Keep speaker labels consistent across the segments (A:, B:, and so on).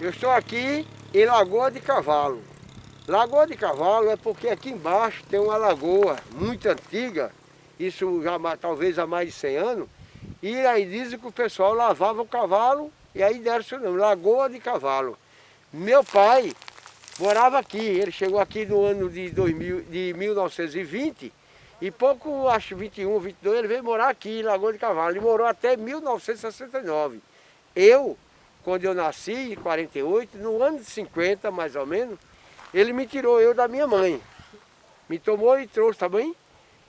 A: Eu estou aqui em Lagoa de Cavalo. Lagoa de Cavalo é porque aqui embaixo tem uma lagoa muito antiga, isso já talvez há mais de 100 anos, e aí dizem que o pessoal lavava o cavalo e aí deram seu nome, Lagoa de Cavalo. Meu pai morava aqui, ele chegou aqui no ano de 1920 e pouco, acho 21, 22, ele veio morar aqui em Lagoa de Cavalo. Ele morou até 1969. Quando eu nasci, em 48, no ano de 50 mais ou menos, ele me tirou eu da minha mãe. Me tomou e trouxe também.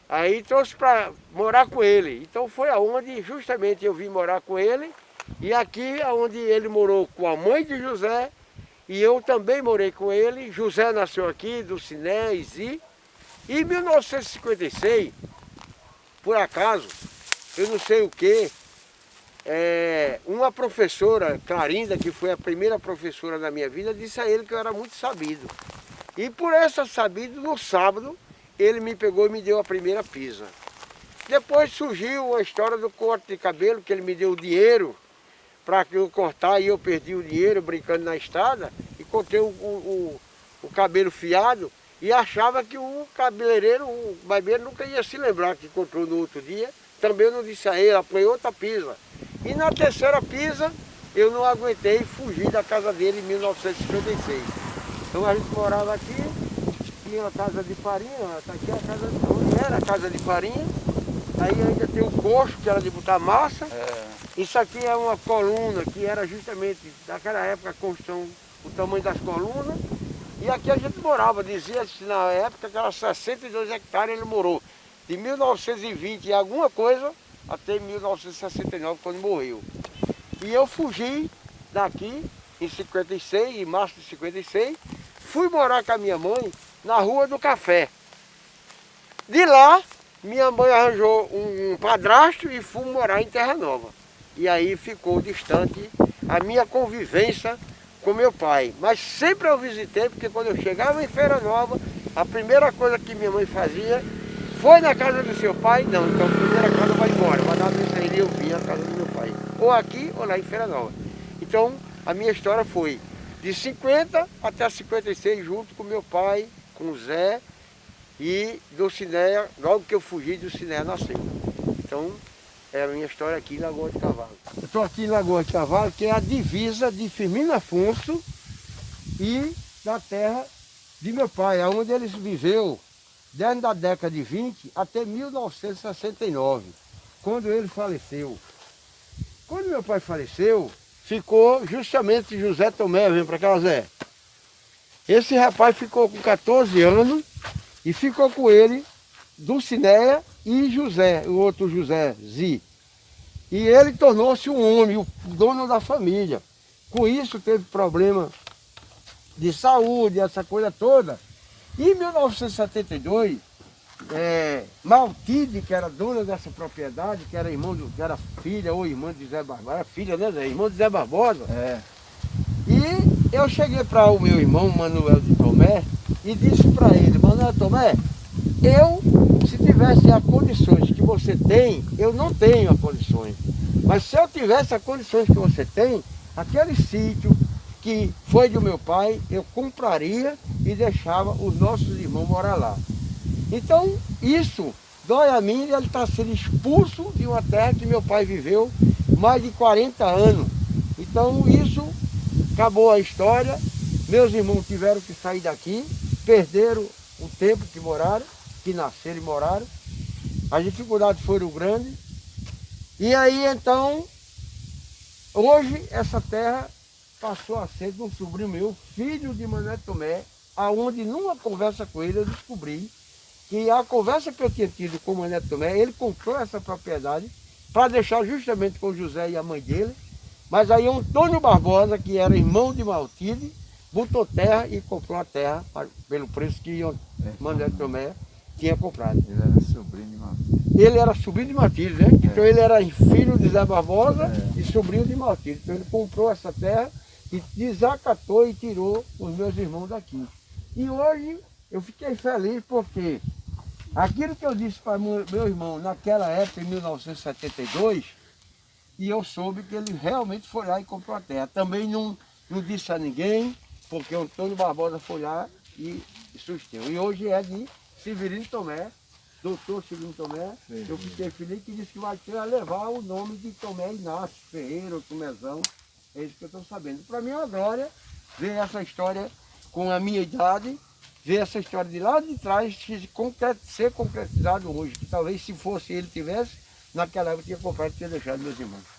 A: Aí trouxe para morar com ele. Então foi aonde justamente eu vim morar com ele. E aqui é onde ele morou com a mãe de José. E eu também morei com ele. José nasceu aqui, Dulcinea, Izi. E em 1956, por acaso, eu não sei o que, uma professora, Clarinda, que foi a primeira professora da minha vida, disse a ele que eu era muito sabido. E por essa sabido, no sábado, ele me pegou e me deu a primeira pisa. Depois surgiu a história do corte de cabelo, que ele me deu dinheiro para eu cortar e eu perdi o dinheiro brincando na estrada e cortei o cabelo fiado e achava que o cabeleireiro, o barbeiro nunca ia se lembrar que cortou no outro dia. Também eu não disse a ele, apanhei outra pisa. E na terceira pisa eu não aguentei e fugi da casa dele em 1956. Então a gente morava aqui, tinha a casa de farinha, tá aqui a casa onde era a casa de farinha. Aí ainda tem o coxo, que era de botar massa. Isso aqui é uma coluna, que era justamente daquela época a construção, o tamanho das colunas. E aqui a gente morava, dizia-se na época que era 62 hectares ele morou. De 1920 e alguma coisa até 1969, quando morreu. E eu fugi daqui em 56, em março de 56, fui morar com a minha mãe na Rua do Café. De lá, minha mãe arranjou um padrasto e fui morar em Terra Nova. E aí ficou distante a minha convivência com meu pai. Mas sempre eu visitei, porque quando eu chegava em Feira Nova, a primeira coisa que minha mãe fazia, foi na casa do seu pai? Não, então a primeira casa vai embora, vai dar uma saída e eu vim à casa do meu pai. Ou aqui ou lá em Feira Nova. Então a minha história foi de 50 até 56 junto com meu pai, com o Zé e Dulcinea, logo que eu fugi, Dulcinea nasceu. Então é a minha história aqui em Lagoa de Cavalo. Eu estou aqui em Lagoa de Cavalo, que é a divisa de Firmino Afonso e da terra de meu pai, onde ele viveu desde a década de 20 até 1969, quando ele faleceu. Quando meu pai faleceu, ficou justamente José Tomé, vem para cá, Zé. Esse rapaz ficou com 14 anos e ficou com ele Dulcinea e José, o outro José, Zi. E ele tornou-se um homem, o dono da família. Com isso teve problema de saúde, essa coisa toda. E em 1972, Maltide, que era dona dessa propriedade, que era que era filha ou irmã de Zé Barbosa, era filha, né, Zé? Irmã de Zé Barbosa. E eu cheguei para o meu irmão, Manuel de Tomé, e disse para ele, Manuel Tomé, se tivesse as condições que você tem, eu não tenho as condições. Mas se eu tivesse as condições que você tem, aquele sítio que foi do meu pai, eu compraria e deixava os nossos irmãos morar lá. Então, isso dói a mim, ele está sendo expulso de uma terra que meu pai viveu mais de 40 anos. Então, isso acabou a história. Meus irmãos tiveram que sair daqui, perderam o tempo que moraram, que nasceram e moraram. As dificuldades foram grandes. E aí, então, hoje essa terra passou a ser de um sobrinho meu, filho de Manuel Tomé, aonde numa conversa com ele eu descobri que a conversa que eu tinha tido com o Manuel Tomé, ele comprou essa propriedade para deixar justamente com o José e a mãe dele, mas aí Antônio Barbosa, que era irmão de Maltide, botou terra e comprou a terra pelo preço que Manuel Tomé tinha comprado.
B: Ele era sobrinho de Maltide.
A: Ele era sobrinho de Maltide, né? Então ele era filho de Zé Barbosa e sobrinho de Maltide. Então ele comprou essa terra e desacatou e tirou os meus irmãos daqui. E hoje eu fiquei feliz porque aquilo que eu disse para meu irmão naquela época, em 1972, e eu soube que ele realmente foi lá e comprou a terra. Também não disse a ninguém, porque o Antônio Barbosa foi lá e susteu. E hoje é de Severino Tomé, doutor Severino Tomé, eu fiquei feliz que disse que vai ter a levar o nome de Tomé Inácio Ferreira, ou Tomézão. É isso que eu estou sabendo. Para mim é uma glória ver essa história com a minha idade, ver essa história de lá de trás ser concretizado hoje, que talvez se fosse ele tivesse, naquela época tinha comprado e tinha deixado meus irmãos.